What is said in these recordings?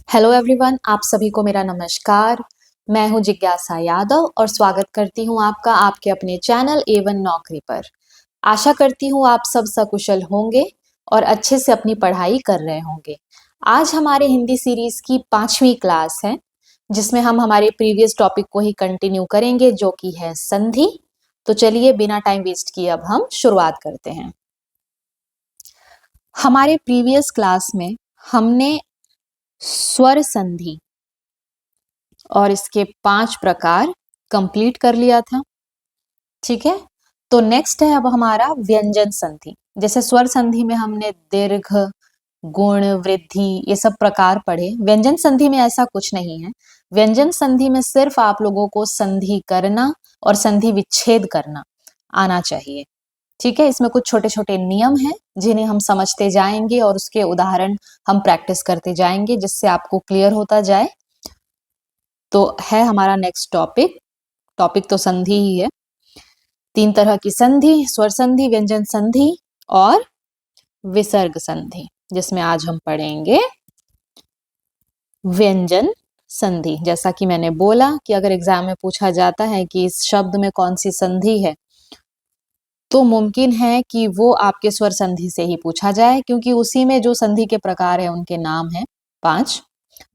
Hello everyone, आप सभी को मेरा नमस्कार। मैं हूं जिज्ञासा यादव और स्वागत करती हूं आपका आपके अपने चैनल A1 नौकरी पर। आशा करती हूं आप सब सकुशल होंगे और अच्छे से अपनी पढ़ाई कर रहे होंगे। आज हमारे हिंदी सीरीज की 5वीं क्लास है, जिसमें हम हमारे प्रीवियस टॉपिक को ही कंटिन्यू करेंगे, जो कि है संधि। तो चलिए बिना टाइम वेस्ट किए अब हम शुरुआत करते हैं। हमारे प्रीवियस क्लास में हमने स्वर संधि और इसके 5 प्रकार कंप्लीट कर लिया था। ठीक है, तो नेक्स्ट है अब हमारा व्यंजन संधि। जैसे स्वर संधि में हमने दीर्घ, गुण, वृद्धि ये सब प्रकार पढ़े। व्यंजन संधि में ऐसा कुछ नहीं है। व्यंजन संधि में सिर्फ आप लोगों को संधि करना और संधि विच्छेद करना आना चाहिए। ठीक है, इसमें कुछ छोटे छोटे नियम हैं जिन्हें हम समझते जाएंगे और उसके उदाहरण हम प्रैक्टिस करते जाएंगे, जिससे आपको क्लियर होता जाए। तो है हमारा नेक्स्ट टॉपिक तो संधि ही है। 3 तरह की संधि: स्वर संधि, व्यंजन संधि और विसर्ग संधि, जिसमें आज हम पढ़ेंगे व्यंजन संधि। जैसा कि मैंने बोला कि अगर एग्जाम में पूछा जाता है कि इस शब्द में कौन सी संधि है, तो मुमकिन है कि वो आपके स्वर संधि से ही पूछा जाए, क्योंकि उसी में जो संधि के प्रकार है उनके नाम है 5।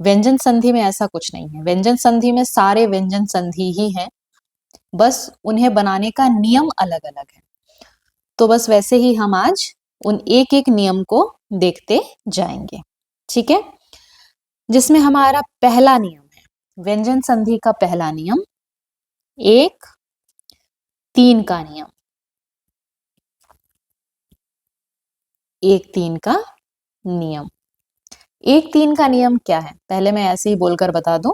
व्यंजन संधि में ऐसा कुछ नहीं है। व्यंजन संधि में सारे व्यंजन संधि ही हैं, बस उन्हें बनाने का नियम अलग अलग है। तो बस वैसे ही हम आज उन एक एक नियम को देखते जाएंगे। ठीक है, जिसमें हमारा पहला नियम है व्यंजन संधि का पहला नियम 1-3 का नियम। 1-3 का नियम। 1-3 का नियम क्या है, पहले मैं ऐसे ही बोलकर बता दूं।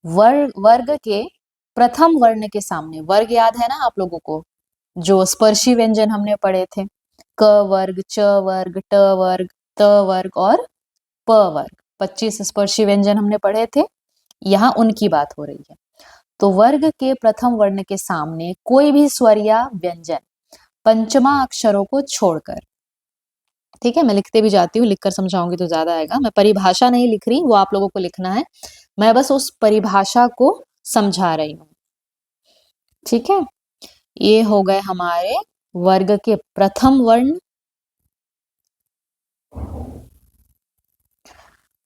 वर्ग के प्रथम वर्ण के सामने, वर्ग याद है ना आप लोगों को, जो स्पर्शी व्यंजन हमने पढ़े थे, क वर्ग, च वर्ग, ट वर्ग, त वर्ग और प वर्ग। 25 स्पर्शी व्यंजन हमने पढ़े थे, यहाँ उनकी बात हो रही है। तो वर्ग के प्रथम वर्ण के सामने कोई भी स्वर या व्यंजन पंचमा अक्षरों को छोड़कर, ठीक है, मैं लिखते भी जाती हूँ, लिखकर समझाऊंगी तो ज्यादा आएगा। मैं परिभाषा नहीं लिख रही, वो आप लोगों को लिखना है, मैं बस उस परिभाषा को समझा रही हूँ। ठीक है, ये हो गए हमारे वर्ग के प्रथम वर्ण।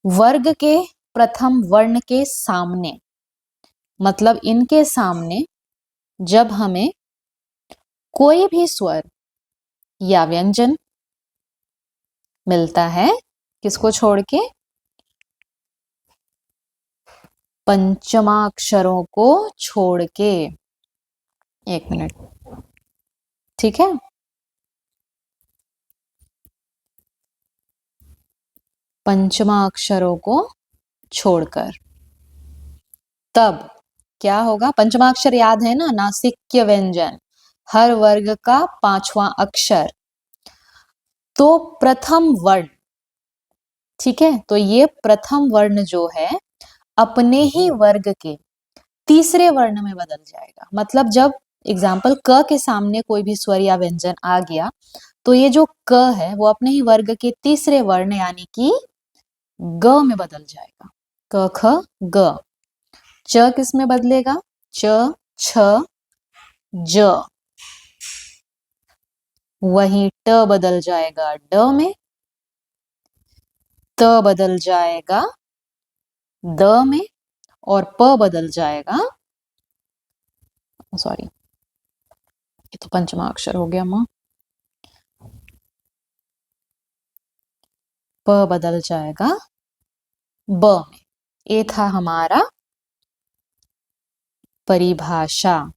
वर्ग के प्रथम वर्ण के सामने, मतलब इनके सामने जब हमें कोई भी स्वर या व्यंजन मिलता है, किसको छोड़ के, पंचमा अक्षरों को छोड़ के। 1 मिनट, ठीक है, पंचमा अक्षरों को छोड़कर, तब क्या होगा। पंचमा अक्षर याद है ना, नासिक्य व्यंजन, हर वर्ग का 5वां अक्षर। तो प्रथम वर्ण, ठीक है, तो ये प्रथम वर्ण जो है अपने ही वर्ग के तीसरे वर्ण में बदल जाएगा। मतलब जब एग्जाम्पल क के सामने कोई भी स्वर या व्यंजन आ गया, तो ये जो क है वो अपने ही वर्ग के तीसरे वर्ण यानी कि ग में बदल जाएगा। क ख ग। च किस में बदलेगा, च छ ज। वहीं ट बदल जाएगा ड में, त बदल जाएगा द में, और प बदल जाएगा, सॉरी ये तो पंचमा अक्षर हो गया मां, प बदल जाएगा ब में। ये था हमारा परिभाषा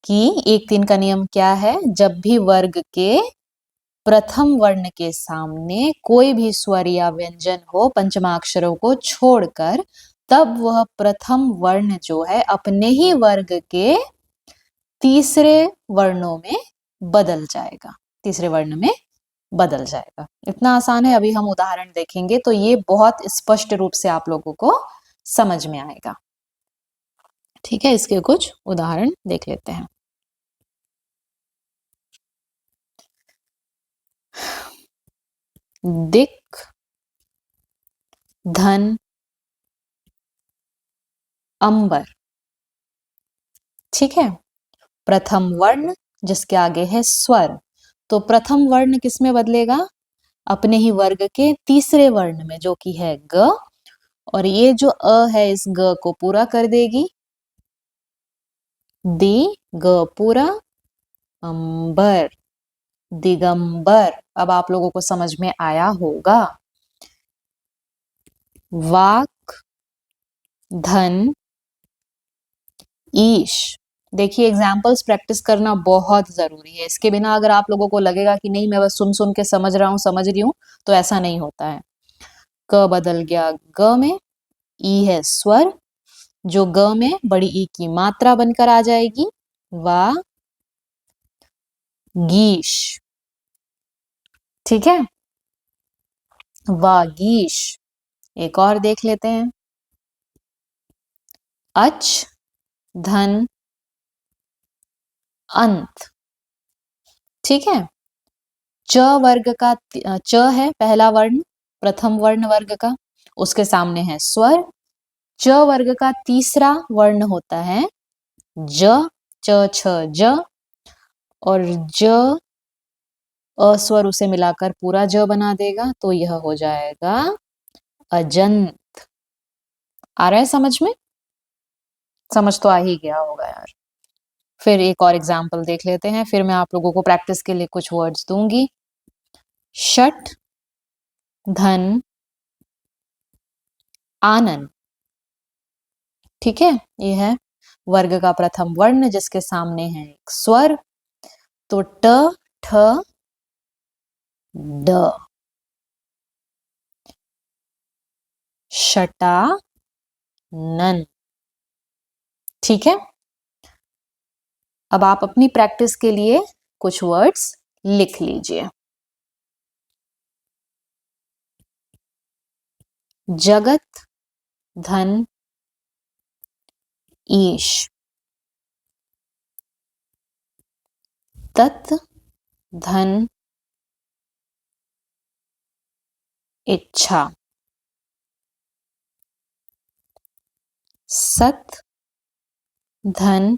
कि 1-3 का नियम क्या है। जब भी वर्ग के प्रथम वर्ण के सामने कोई भी स्वर या व्यंजन हो पंचमा अक्षरों को छोड़कर, तब वह प्रथम वर्ण जो है अपने ही वर्ग के तीसरे वर्णों में बदल जाएगा, तीसरे वर्ण में बदल जाएगा। इतना आसान है। अभी हम उदाहरण देखेंगे तो ये बहुत स्पष्ट रूप से आप लोगों को समझ में आएगा। ठीक है, इसके कुछ उदाहरण देख लेते हैं। दिक, धन, अंबर। ठीक है, प्रथम वर्ण जिसके आगे है स्वर, तो प्रथम वर्ण किस में बदलेगा? अपने ही वर्ग के तीसरे वर्ण में, जो कि है ग, और ये जो अ है इस ग को पूरा कर देगी, दी ग पूरा अंबर, दिगंबर। अब आप लोगों को समझ में आया होगा। वाक, धन, ईश। देखिए, एग्जाम्पल्स प्रैक्टिस करना बहुत जरूरी है। इसके बिना अगर आप लोगों को लगेगा कि नहीं मैं बस सुन सुन के समझ रहा हूं, समझ रही हूं, तो ऐसा नहीं होता है। क बदल गया ग में, ई है स्वर, जो ग में बड़ी ई की मात्रा बनकर आ जाएगी, वा गीश। ठीक है, वागीश। एक और देख लेते हैं, अच, धन, अंत। ठीक है, च वर्ग का च है पहला वर्ण, प्रथम वर्ण वर्ग का, उसके सामने है स्वर। च वर्ग का तीसरा वर्ण होता है ज, च छ ज, और ज अस्वर उसे मिलाकर पूरा ज बना देगा, तो यह हो जाएगा अजंत। आ रहा है समझ में? समझ तो आ ही गया होगा यार। फिर एक और एग्जाम्पल देख लेते हैं, फिर मैं आप लोगों को प्रैक्टिस के लिए कुछ वर्ड्स दूंगी। शठ, धन, आनन। ठीक है, ये है वर्ग का प्रथम वर्ण जिसके सामने है एक स्वर, तो ट, ठ, ड, शटानन। ठीक है, अब आप अपनी प्रैक्टिस के लिए कुछ वर्ड्स लिख लीजिए। जगत, धन, ईश। तत्, धन, इच्छा। सत, धन,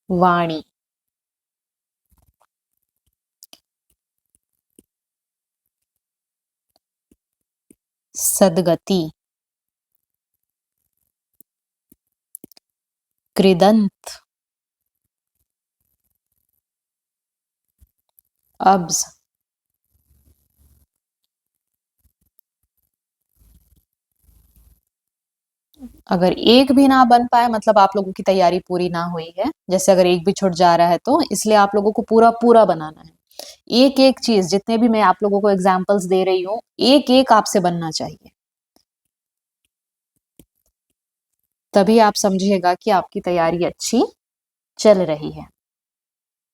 वाणी। सदगति, कृदंत, अब्ज। अगर एक भी ना बन पाए मतलब आप लोगों की तैयारी पूरी ना हुई है, जैसे अगर एक भी छूट जा रहा है तो इसलिए आप लोगों को पूरा पूरा बनाना है। एक एक चीज, जितने भी मैं आप लोगों को एग्जाम्पल्स दे रही हूं, एक एक आपसे बनना चाहिए, तभी आप समझिएगा कि आपकी तैयारी अच्छी चल रही है।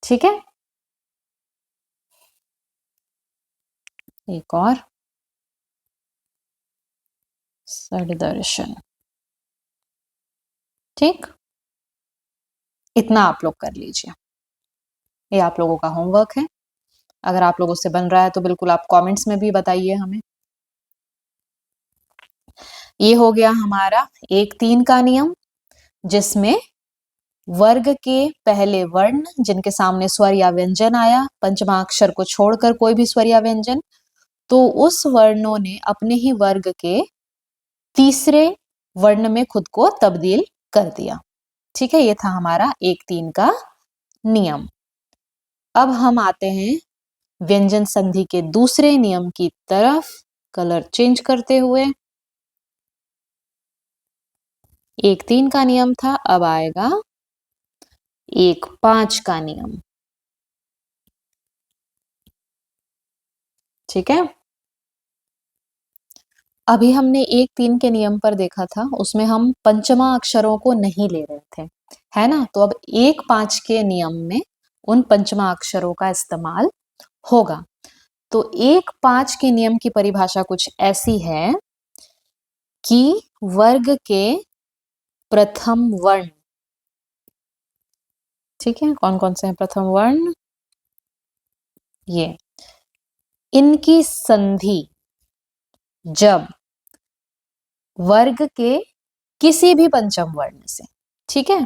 ठीक है, एक और सददर्शन। ठीक, इतना आप लोग कर लीजिए, ये आप लोगों का होमवर्क है। अगर आप लोगों से बन रहा है तो बिल्कुल आप कमेंट्स में भी बताइए हमें। ये हो गया हमारा 1-3 का नियम, जिसमें वर्ग के पहले वर्ण जिनके सामने स्वर या व्यंजन आया, पंचमा अक्षर को छोड़कर कोई भी स्वर या व्यंजन, तो उस वर्णों ने अपने ही वर्ग के तीसरे वर्ण में खुद को तब्दील कर दिया। ठीक है, ये था हमारा 1-3 का नियम। अब हम आते हैं व्यंजन संधि के दूसरे नियम की तरफ, कलर चेंज करते हुए। 1-3 का नियम था, अब आएगा 1-5 का नियम। ठीक है, अभी हमने 1-3 के नियम पर देखा था, उसमें हम पंचमा अक्षरों को नहीं ले रहे थे, है ना? तो अब 1-5 के नियम में उन पंचमा अक्षरों का इस्तेमाल होगा। तो 1-5 के नियम की परिभाषा कुछ ऐसी है कि वर्ग के प्रथम वर्ण, ठीक है, कौन कौन से हैं प्रथम वर्ण? ये, इनकी संधि जब वर्ग के किसी भी पंचम वर्ण से, ठीक है,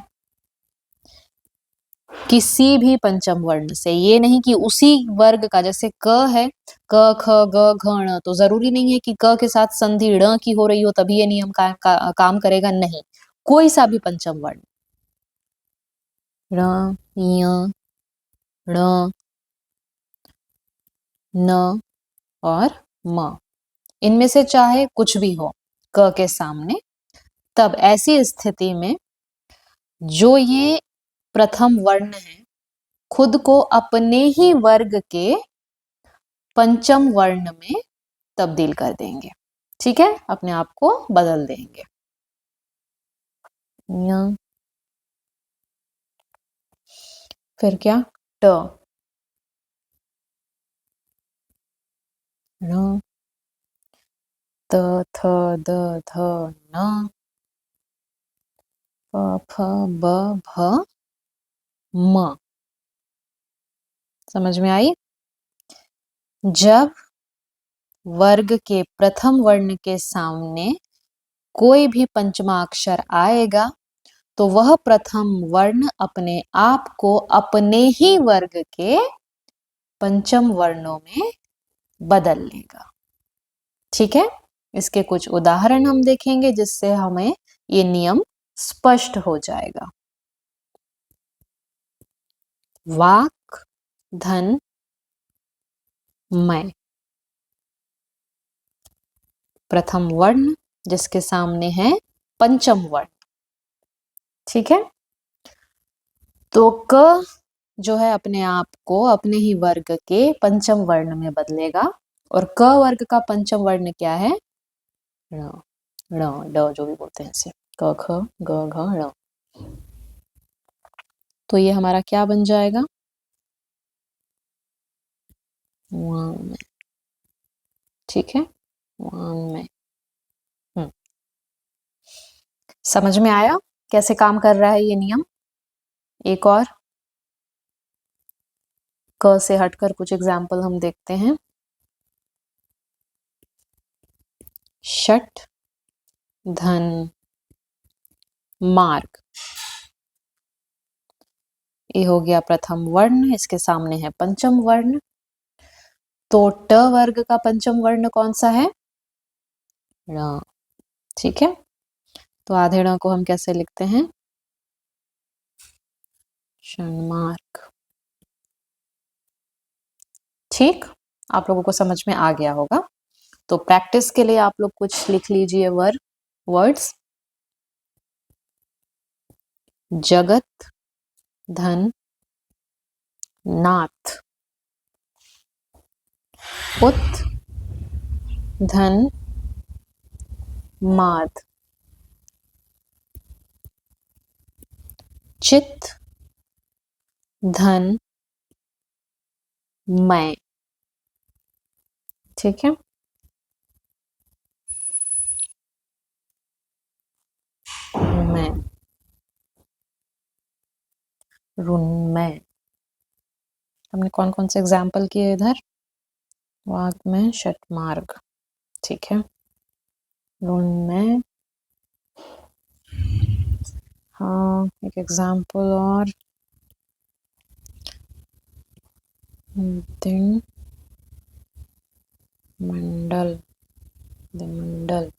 किसी भी पंचम वर्ण से। ये नहीं कि उसी वर्ग का, जैसे क है, क ख ग घ ण, तो जरूरी नहीं है कि क के साथ संधि ड़ की हो रही हो तभी ये नियम काम करेगा, नहीं। कोई सा भी पंचम वर्ण, ण, य, ण, न और म, इनमें से चाहे कुछ भी हो क के सामने, तब ऐसी स्थिति में जो ये प्रथम वर्ण है खुद को अपने ही वर्ग के पंचम वर्ण में तब्दील कर देंगे, ठीक है, अपने आप को बदल देंगे। य, फिर क्या, ट, ण, त, थ, द, ध, न, प, फ, ब, भ, म। समझ में आई? जब वर्ग के प्रथम वर्ण के सामने कोई भी पंचमाक्षर आएगा तो वह प्रथम वर्ण अपने आप को अपने ही वर्ग के पंचम वर्णों में बदल लेगा, ठीक है। इसके कुछ उदाहरण हम देखेंगे जिससे हमें ये नियम स्पष्ट हो जाएगा। वाक, धन, मैं, प्रथम वर्ण जिसके सामने है पंचम वर्ण, ठीक है। तो क जो है अपने आप को अपने ही वर्ग के पंचम वर्ण में बदलेगा, और क वर्ग का पंचम वर्ण क्या है, ण, ण, ड जो भी बोलते हैं इसे, क ख ग घ ण। तो ये हमारा क्या बन जाएगा, वांग, ठीक है, वांग में। समझ में आया कैसे काम कर रहा है ये नियम? एक और क से हटकर कुछ एग्जाम्पल हम देखते हैं। षट, धन, मार्ग, ये हो गया प्रथम वर्ण, इसके सामने है पंचम वर्ण। तो ट वर्ग का पंचम वर्ण कौन सा है, ण, ठीक है। तो आधे ण को हम कैसे लिखते हैं, षण्मार्ग, ठीक। आप लोगों को समझ में आ गया होगा। तो प्रैक्टिस के लिए आप लोग कुछ लिख लीजिए वर्ड्स। जगत, धन, नाथ, उत, धन, माद, चित, धन, मैं, ठीक है। मैं, रुन्मय। हमने कौन कौन से एग्जाम्पल किए इधर, वाग में, षटमार्ग, ठीक है, रुन्मय। हाँ, एक एग्जाम्पल और, दिन मंडल, मंडल।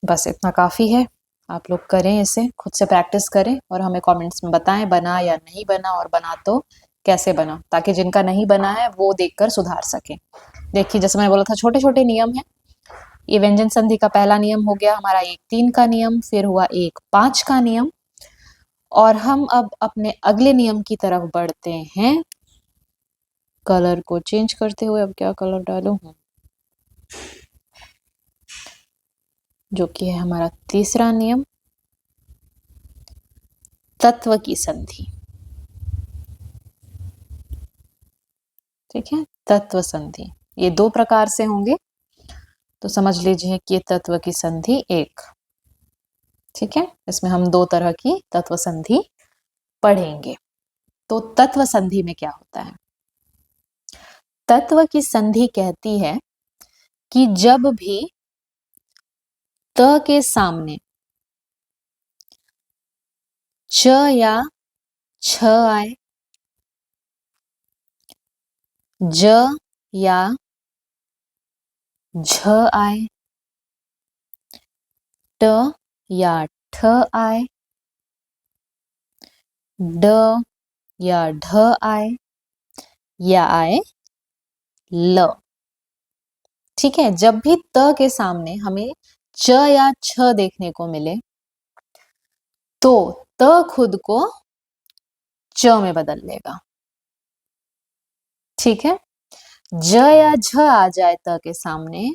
बस इतना काफी है। आप लोग करें, इसे खुद से प्रैक्टिस करें और हमें कमेंट्स में बताएं बना या नहीं बना, और बना तो कैसे बना, ताकि जिनका नहीं बना है वो देखकर सुधार सकें। देखिए जैसे मैंने बोला था छोटे छोटे नियम है। ये व्यंजन संधि का पहला नियम हो गया हमारा 1-3 का नियम, फिर हुआ 1-5 का नियम, और हम अब अपने अगले नियम की तरफ बढ़ते हैं। कलर को चेंज करते हुए अब क्या कलर डालूं, जो कि है हमारा तीसरा नियम, तत्व की संधि, ठीक है, तत्व संधि। ये 2 प्रकार से होंगे, तो समझ लीजिए कि ये तत्व की संधि 1, ठीक है। इसमें हम 2 तरह की तत्व संधि पढ़ेंगे। तो तत्व संधि में क्या होता है, तत्व की संधि कहती है कि जब भी त के सामने च या छ आए, ज या झ आए, ट या ठ आए, ड या ढ आए, या आए ल। ठीक है, जब भी त के सामने हमें च या छ देखने को मिले तो त खुद को च में बदल लेगा। ठीक है, ज या झ आ जाए त के सामने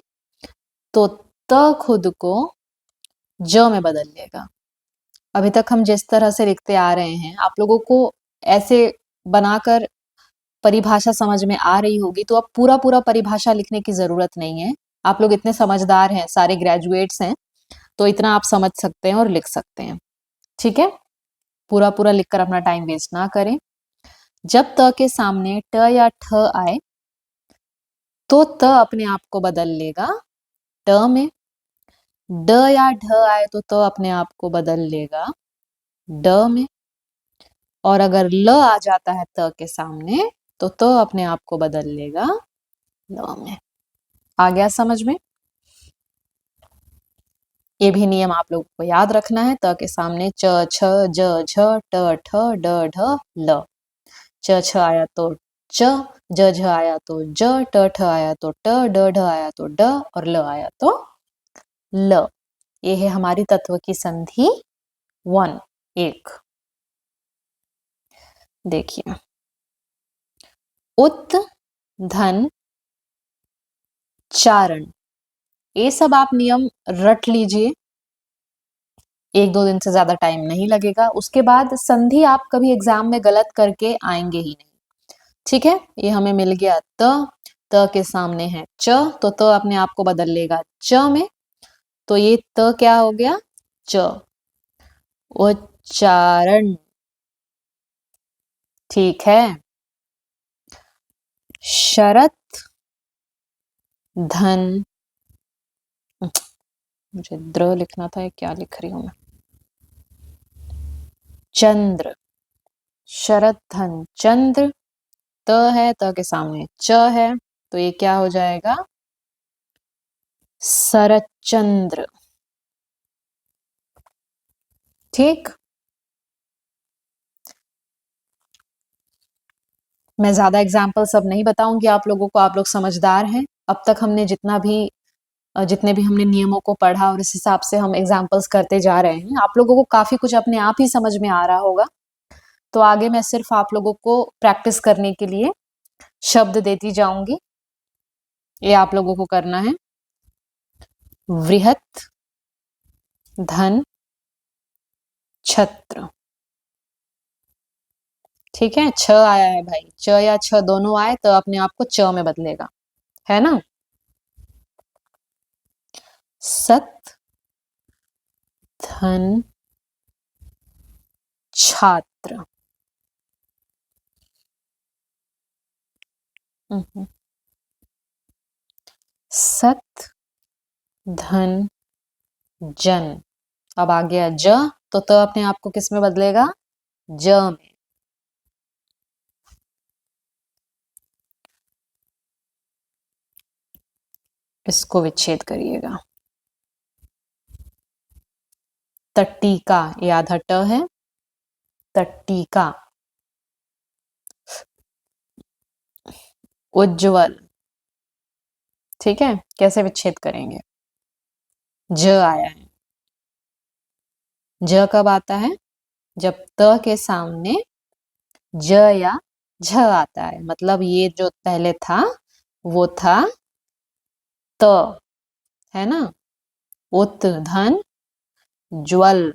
तो त खुद को ज में बदल लेगा। अभी तक हम जिस तरह से लिखते आ रहे हैं, आप लोगों को ऐसे बनाकर परिभाषा समझ में आ रही होगी, तो अब पूरा पूरा परिभाषा लिखने की जरूरत नहीं है। आप लोग इतने समझदार हैं, सारे ग्रेजुएट्स हैं, तो इतना आप समझ सकते हैं और लिख सकते हैं। ठीक है, पूरा पूरा लिखकर अपना टाइम वेस्ट ना करें। जब त के सामने ट या ठ आए तो त अपने आप को बदल लेगा ट में, ड या ढ आए तो त अपने आप को बदल लेगा ड में, और अगर ल आ जाता है त के सामने तो त अपने आप को बदल लेगा ल में। आ गया समझ में? ये भी नियम आप लोगों को याद रखना है। त के सामने च छ ज झ ट ठ ड ढ ल। च छ आया तो च, ज झ आया तो ज, ट ठ आया तो ट, ड ढ आया तो ड, और ल आया तो ल। ये है हमारी तत्व की संधि 1 एक। देखिए, उत धन चारण, ये सब आप नियम रट लीजिए, एक दो दिन से ज्यादा टाइम नहीं लगेगा। उसके बाद संधि आप कभी एग्जाम में गलत करके आएंगे ही नहीं। ठीक है, ये हमें मिल गया त के सामने है च तो त अपने आप को बदल लेगा च में, तो ये त क्या हो गया च, उच्चारण। ठीक है, शरत धन, मुझे द्र लिखना था, क्या लिख रही हूं मैं, चंद्र। शरत धन चंद्र, त है, त के सामने च है, तो ये क्या हो जाएगा शरच्चंद्र। ठीक, मैं ज्यादा एग्जाम्पल सब नहीं बताऊंगी आप लोगों को, आप लोग समझदार हैं। अब तक हमने जितने भी हमने नियमों को पढ़ा और इस हिसाब से हम एग्जाम्पल्स करते जा रहे हैं, आप लोगों को काफी कुछ अपने आप ही समझ में आ रहा होगा। तो आगे मैं सिर्फ आप लोगों को प्रैक्टिस करने के लिए शब्द देती जाऊंगी, ये आप लोगों को करना है। वृहत धन छत्र। ठीक है, छ आया है भाई, च या छ दोनों आए तो अपने आप को च में बदलेगा, है ना। सत धन छात्र। सत धन जन। अब आ गया ज, तो त अपने आप को किस में बदलेगा ज में। इसको विच्छेद करिएगा। तट्टिका, ये आधा ट है, तट्टिका। उज्जवल। ठीक है, कैसे विच्छेद करेंगे, ज आया है, ज कब आता है जब त के सामने ज या झ आता है, मतलब ये जो पहले था वो था त, है ना, उत धन ज्वल,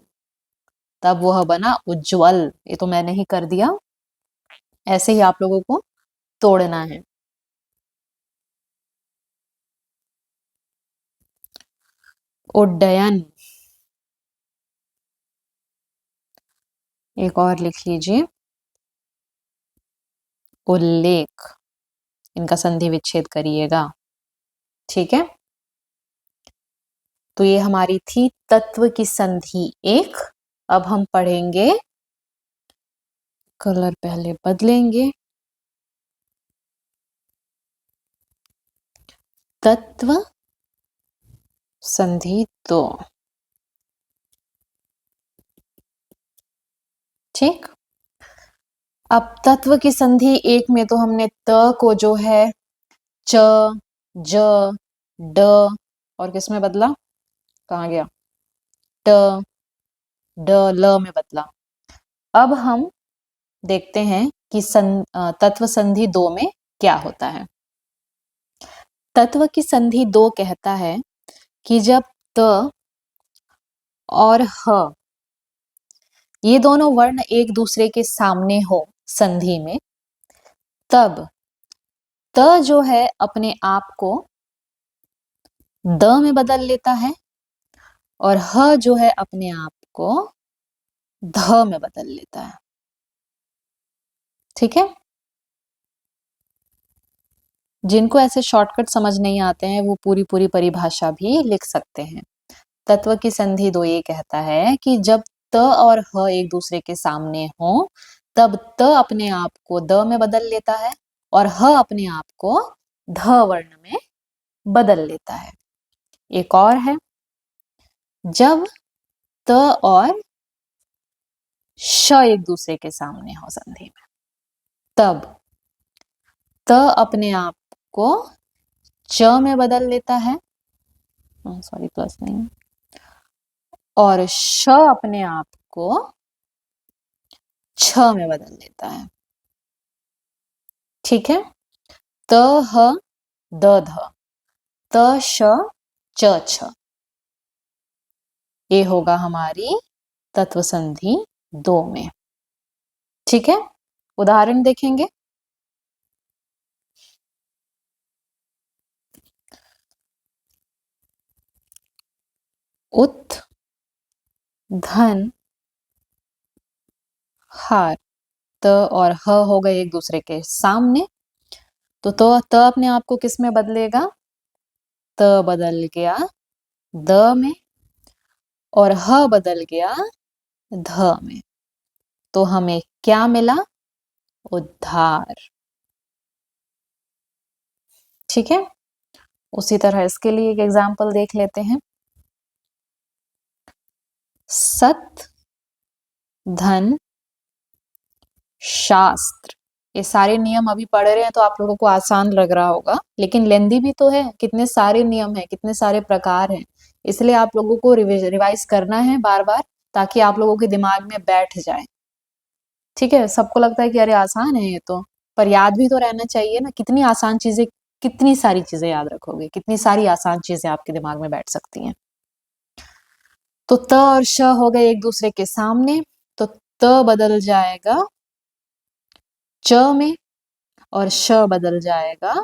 तब वह बना उज्जवल। ये तो मैंने ही कर दिया, ऐसे ही आप लोगों को तोड़ना है। उड्डयन, एक और लिख लीजिए, उल्लेख। इनका संधि विच्छेद करिएगा। ठीक है, तो ये हमारी थी तत्व की संधि एक। अब हम पढ़ेंगे, कलर पहले बदलेंगे, तत्व संधि दो। ठीक। अब तत्व की संधि एक में तो हमने त को जो है च, ज, ड और किस में बदला, कहाँ गया, ट, ड, ल में बदला। अब हम देखते हैं कि तत्व संधि दो में क्या होता है। तत्व की संधि दो कहता है कि जब त और ह ये दोनों वर्ण एक दूसरे के सामने हो संधि में, तब त जो है अपने आप को द में बदल लेता है और ह जो है अपने आप को ध में बदल लेता है। ठीक है। जिनको ऐसे शॉर्टकट समझ नहीं आते हैं वो पूरी पूरी परिभाषा भी लिख सकते हैं। तत्व की संधि दो ये कहता है कि जब त और ह एक दूसरे के सामने हो, तब त अपने आप को द में बदल लेता है और ह अपने आप को ध वर्ण में बदल लेता है। एक और है, जब त और श एक दूसरे के सामने हो संधि में, तब त अपने आप को च में बदल लेता है, सॉरी प्लस नहीं, और श अपने आप को छ में बदल लेता है। ठीक है। त ह द ध, त श च छ, ये होगा हमारी तत्व संधि दो में। ठीक है। उदाहरण देखेंगे। उत, धन, हार, त और ह हो गए एक दूसरे के सामने, तो त अपने आप को किस में बदलेगा, त बदल गया द में और ह बदल गया ध में, तो हमें क्या मिला, उद्धार। ठीक है। उसी तरह इसके लिए एक एग्जाम्पल देख लेते हैं। सत, धन, शास्त्र, ये सारे नियम अभी पढ़ रहे हैं तो आप लोगों को आसान लग रहा होगा, लेकिन लेंदी भी तो है, कितने सारे नियम हैं, कितने सारे प्रकार हैं, इसलिए आप लोगों को रिवाइज करना है बार बार, ताकि आप लोगों के दिमाग में बैठ जाए। ठीक है। सबको लगता है कि अरे आसान है ये तो, पर याद भी तो रहना चाहिए ना। कितनी आसान चीजें, कितनी सारी चीजें याद रखोगे, कितनी सारी आसान चीजें आपके दिमाग में बैठ सकती हैं। तो त और श हो गए एक दूसरे के सामने, तो त बदल जाएगा च में और श बदल जाएगा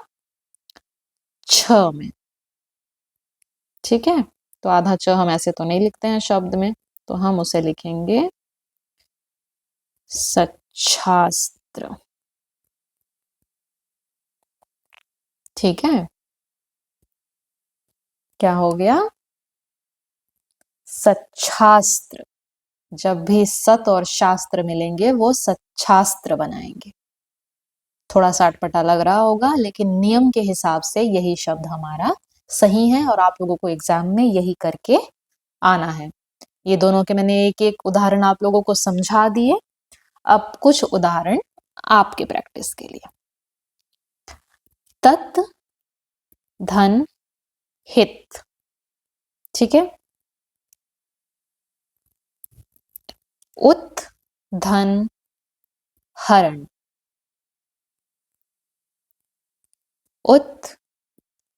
छ में। ठीक है। तो आधा च हम ऐसे तो नहीं लिखते हैं शब्द में, तो हम उसे लिखेंगे सच्छास्त्र। ठीक है। क्या हो गया, सच्छास्त्र। जब भी सत और शास्त्र मिलेंगे वो सच्छास्त्र बनाएंगे। थोड़ा सा अटपटा लग रहा होगा, लेकिन नियम के हिसाब से यही शब्द हमारा सही है और आप लोगों को एग्जाम में यही करके आना है। ये दोनों के मैंने एक एक उदाहरण आप लोगों को समझा दिए। अब कुछ उदाहरण आपके प्रैक्टिस के लिए। तत्, धन, हित। ठीक है। उत, धन, हरण। उत,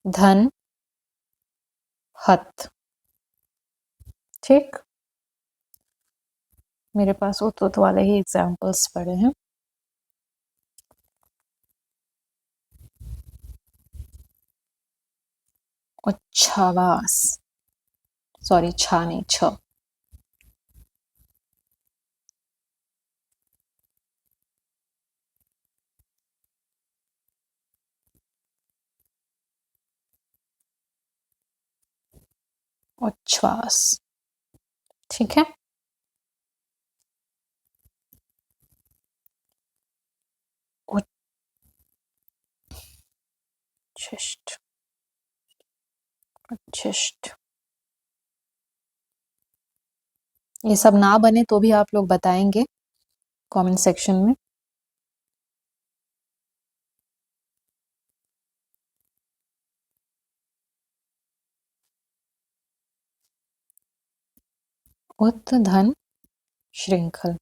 धन, हत। ठीक। मेरे पास उत वाले ही एग्जाम्पल्स पड़े हैं। उच्छ्वास, सॉरी छा नहीं, छ। उच्छ्वास। ठीक है, उच्छिष्ट, उच्छिष्ट। ये सब ना बने तो भी आप लोग बताएंगे कमेंट सेक्शन में। उत धन श्रृंखल,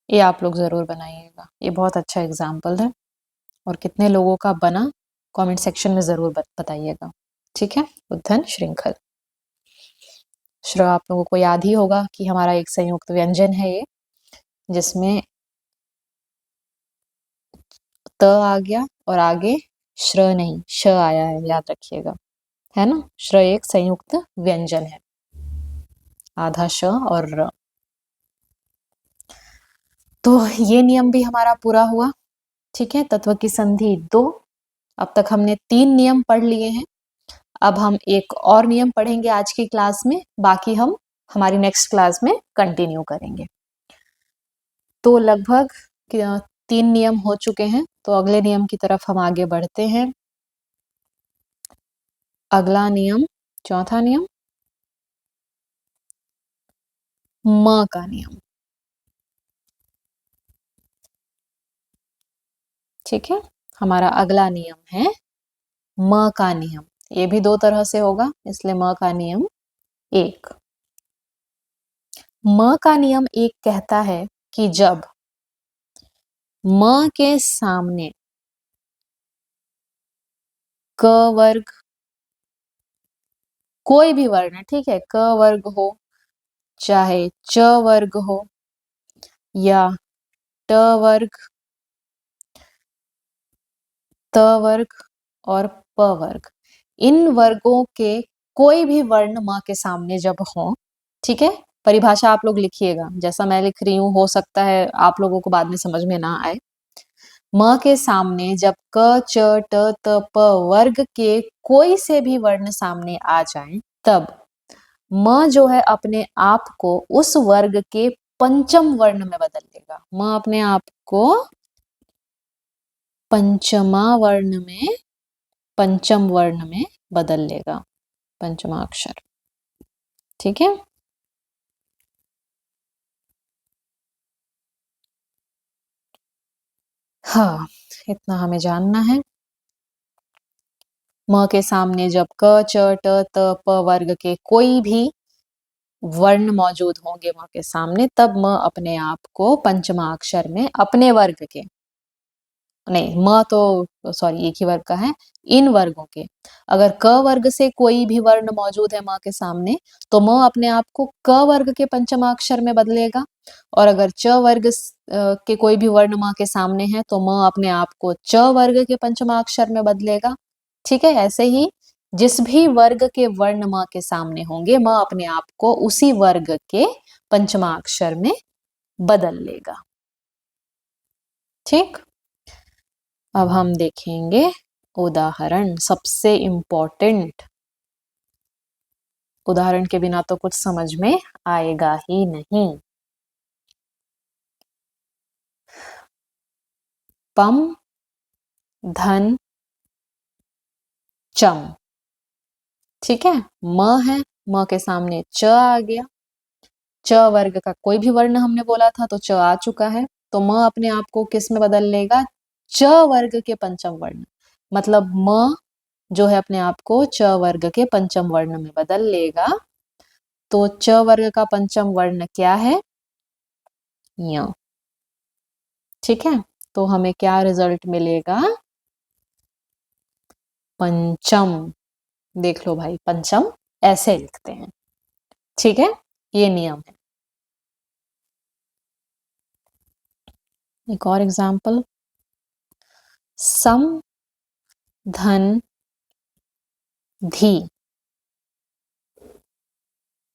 ये आप लोग जरूर बनाइएगा, ये बहुत अच्छा एग्जाम्पल है। और कितने लोगों का बना कमेंट सेक्शन में जरूर बताइएगा। ठीक है, उद्धन श्रृंखल। श्र आप लोगों को याद ही होगा कि हमारा एक संयुक्त व्यंजन है ये, जिसमें त आ गया और आगे श्र नहीं श आया है, याद रखिएगा, है ना। श्र एक संयुक्त व्यंजन है, आधा श और र। तो ये नियम भी हमारा पूरा हुआ। ठीक है, तत्व की संधि 2। अब तक हमने 3 नियम पढ़ लिए हैं। अब हम एक और नियम पढ़ेंगे आज की क्लास में, बाकी हम हमारी नेक्स्ट क्लास में कंटिन्यू करेंगे। तो लगभग 3 नियम हो चुके हैं, तो अगले नियम की तरफ हम आगे बढ़ते हैं। अगला नियम, चौथा नियम, म का नियम। ठीक है, हमारा अगला नियम है म का नियम। ये भी 2 तरह से होगा, इसलिए म का नियम 1। म का नियम 1 कहता है कि जब म के सामने क वर्ग, कोई भी वर्ण, ठीक है, क वर्ग हो, चाहे च वर्ग हो, या ट वर्ग, त वर्ग और प वर्ग, इन वर्गों के कोई भी वर्ण म के सामने जब हो, ठीक है, परिभाषा आप लोग लिखिएगा, जैसा मैं लिख रही हूं, हो सकता है आप लोगों को बाद में समझ में ना आए। म के सामने जब क च ट त प वर्ग के कोई से भी वर्ण सामने आ जाए, तब म जो है अपने आप को उस वर्ग के पंचम वर्ण में बदल लेगा। म अपने आप को पंचमा वर्ण में, पंचम वर्ण में बदल लेगा, पंचमा अक्षर। ठीक है, हाँ, इतना हमें जानना है। म के सामने जब क च ट त प वर्ग के कोई भी वर्ण मौजूद होंगे म के सामने, तब म अपने आप को पंचमा अक्षर में अपने वर्ग के, नहीं म तो सॉरी एक ही वर्ग का है, इन वर्गों के, अगर क वर्ग से कोई भी वर्ण मौजूद है म के सामने, तो म अपने आप को क वर्ग के पंचमा अक्षर में बदलेगा। और अगर च वर्ग के कोई भी वर्ण म के सामने है, तो म अपने आप को च वर्ग के पंचमा अक्षर में बदलेगा। ठीक है, ऐसे ही जिस भी वर्ग के वर्ण म के सामने होंगे, म अपने आप को उसी वर्ग के पंचमा अक्षर में बदल लेगा। ठीक, अब हम देखेंगे उदाहरण, सबसे इंपॉर्टेंट। उदाहरण के बिना तो कुछ समझ में आएगा ही नहीं। पम धन चम। ठीक है, म है, म के सामने च आ गया, च वर्ग का कोई भी वर्ण हमने बोला था, तो च आ चुका है, तो म अपने आप को किस में बदल लेगा, च वर्ग के पंचम वर्ण, मतलब म जो है अपने आप को च वर्ग के पंचम वर्ण में बदल लेगा। तो च वर्ग का पंचम वर्ण क्या है, य। ठीक है, तो हमें क्या रिजल्ट मिलेगा, पंचम। देख लो भाई, पंचम ऐसे लिखते हैं। ठीक है, ये नियम है। एक और एग्जाम्पल, सम धन धी।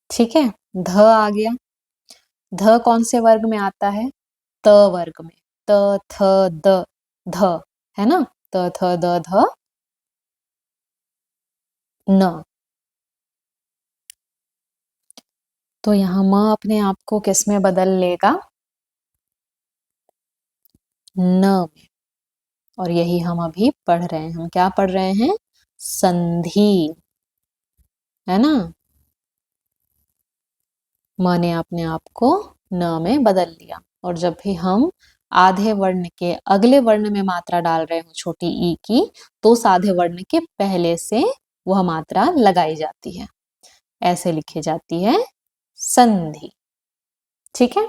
ठीक है, ध आ गया, ध कौन से वर्ग में आता है, त वर्ग में, त थ द ध, है ना, त थ द ध न। तो यहाँ म अपने आप को किस में बदल लेगा? न में। और यही हम अभी पढ़ रहे हैं। हम क्या पढ़ रहे हैं? संधि, है ना? म ने अपने आप को न में बदल लिया। और जब भी हम आधे वर्ण के अगले वर्ण में मात्रा डाल रहे हो छोटी ई की, तो उस आधे वर्ण के पहले से वह मात्रा लगाई जाती है। ऐसे लिखी जाती है संधि। ठीक है?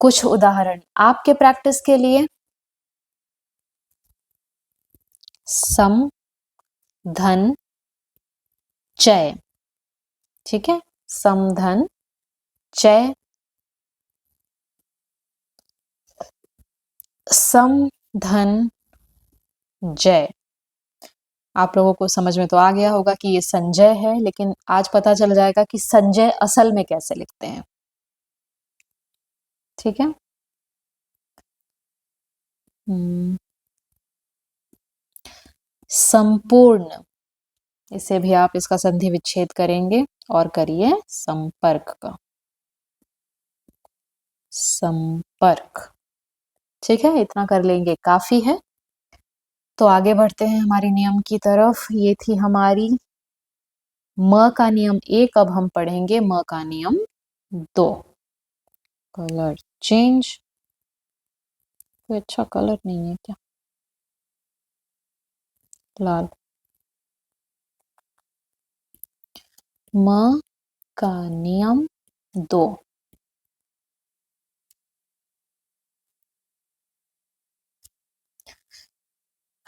कुछ उदाहरण आपके प्रैक्टिस के लिए। सम, धन, चय। ठीक है? सम, धन, चय। सम, धन, जय। आप लोगों को समझ में तो आ गया होगा कि ये संजय है, लेकिन आज पता चल जाएगा कि संजय असल में कैसे लिखते हैं। ठीक है? संपूर्ण, इसे भी आप इसका संधि विच्छेद करेंगे और करिए संपर्क का। संपर्क। ठीक है? इतना कर लेंगे, काफी है। तो आगे बढ़ते हैं हमारे नियम की तरफ। ये थी हमारी म का नियम 1। अब हम पढ़ेंगे म का नियम 2। Colour change. कोई अच्छा कलर नहीं है क्या? लाल। म का नियम 2।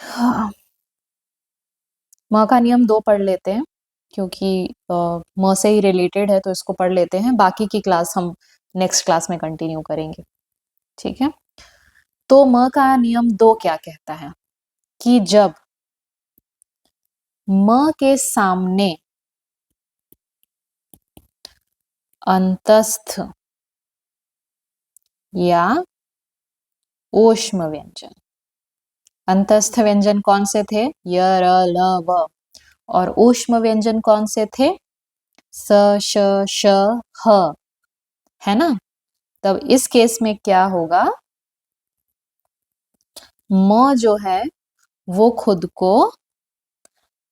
हाँ। म का नियम 2 पढ़ लेते हैं, क्योंकि म से ही रिलेटेड है, तो इसको पढ़ लेते हैं। बाकी की क्लास हम नेक्स्ट क्लास में कंटिन्यू करेंगे। ठीक है? तो म का नियम 2 क्या कहता है कि जब म के सामने अंतस्थ या ऊष्म व्यंजन, अंतस्थ व्यंजन कौन से थे? य, र, ल, व। और ऊष्म व्यंजन कौन से थे? स, श, श, ह। है ना? तब इस केस में क्या होगा? म जो है वो खुद को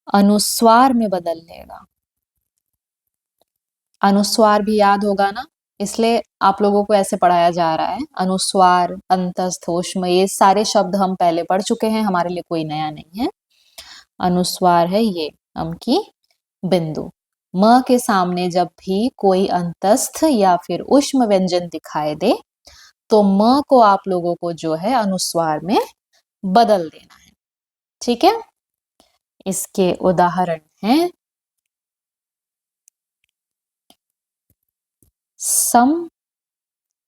अनुस्वार में बदल लेगा। अनुस्वार भी याद होगा ना, इसलिए आप लोगों को ऐसे पढ़ाया जा रहा है। अनुस्वार, अंतस्थ, ऊष्म, ये सारे शब्द हम पहले पढ़ चुके हैं, हमारे लिए कोई नया नहीं है। अनुस्वार है ये अम की बिंदु। म के सामने जब भी कोई अंतस्थ या फिर ऊष्म व्यंजन दिखाई दे, तो म को आप लोगों को जो है अनुस्वार में बदल देना है। ठीक है? इसके उदाहरण हैं सम,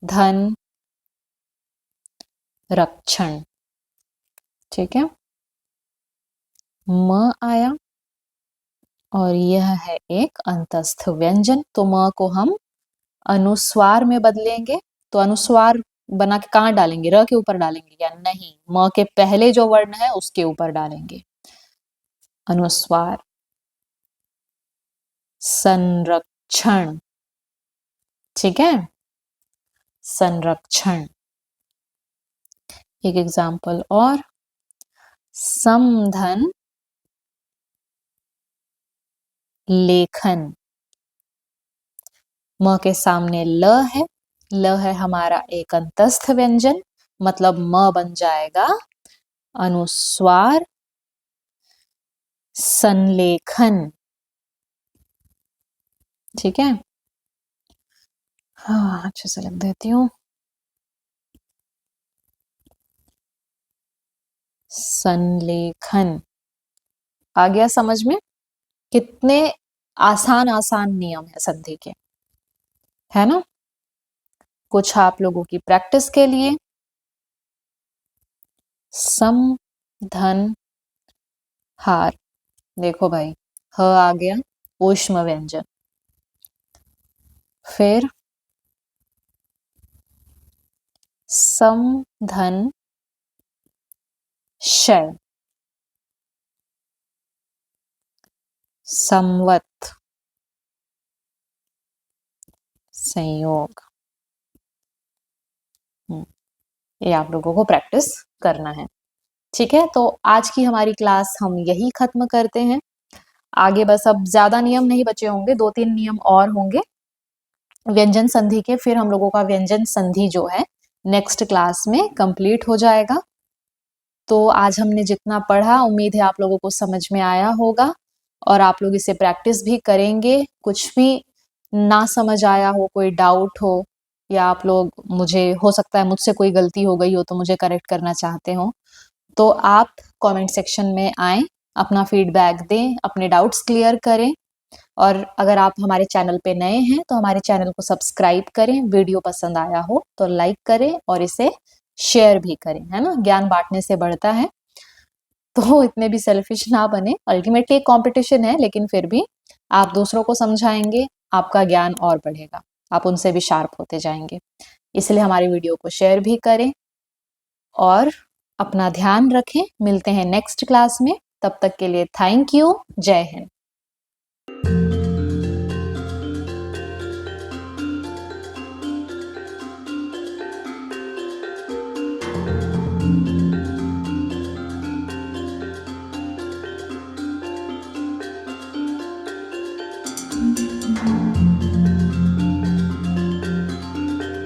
धन, रक्षण। ठीक है? म आया और यह है एक अंतस्थ व्यंजन, तो म को हम अनुस्वार में बदलेंगे। तो अनुस्वार बना के कहाँ डालेंगे? र के ऊपर डालेंगे या नहीं? म के पहले जो वर्ण है उसके ऊपर डालेंगे। अनुस्वार। संरक्षण। ठीक है? संरक्षण। एक एग्जाम्पल और, समधन लेखन। म के सामने ल है, ल है हमारा एक अंतस्थ व्यंजन, मतलब म बन जाएगा अनुस्वार संलेखन। ठीक है? हाँ, अच्छे से लिख देती हूँ। संलेखन। आ गया समझ में? कितने आसान आसान नियम है संधि के, है ना? कुछ आप लोगों की प्रैक्टिस के लिए। सम, धन, हार। देखो भाई, ह आ गया ऊष्म व्यंजन। फिर सम, धन, शय। संवत। संयोग। ये आप लोगों को प्रैक्टिस करना है। ठीक है, तो आज की हमारी क्लास हम यही खत्म करते हैं। आगे बस अब ज्यादा नियम नहीं बचे होंगे, 2-3 नियम और होंगे व्यंजन संधि के, फिर हम लोगों का व्यंजन संधि जो है नेक्स्ट क्लास में कंप्लीट हो जाएगा। तो आज हमने जितना पढ़ा उम्मीद है आप लोगों को समझ में आया होगा और आप लोग इसे प्रैक्टिस भी करेंगे। कुछ भी ना समझ आया हो, कोई डाउट हो, या आप लोग मुझे, हो सकता है मुझसे कोई गलती हो गई हो तो मुझे करेक्ट करना चाहते हो, तो आप कमेंट सेक्शन में आएं, अपना फीडबैक दें, अपने डाउट्स क्लियर करें। और अगर आप हमारे चैनल पे नए हैं तो हमारे चैनल को सब्सक्राइब करें, वीडियो पसंद आया हो तो लाइक करें और इसे शेयर भी करें, है ना, ज्ञान बांटने से बढ़ता है। तो इतने भी सेल्फिश ना बने, अल्टीमेटली एक कंपटीशन है, लेकिन फिर भी आप दूसरों को समझाएंगे, आपका ज्ञान और बढ़ेगा, आप उनसे भी शार्प होते जाएंगे। इसलिए हमारी वीडियो को शेयर भी करें और अपना ध्यान रखें। मिलते हैं नेक्स्ट क्लास में, तब तक के लिए थैंक यू। जय हिंद।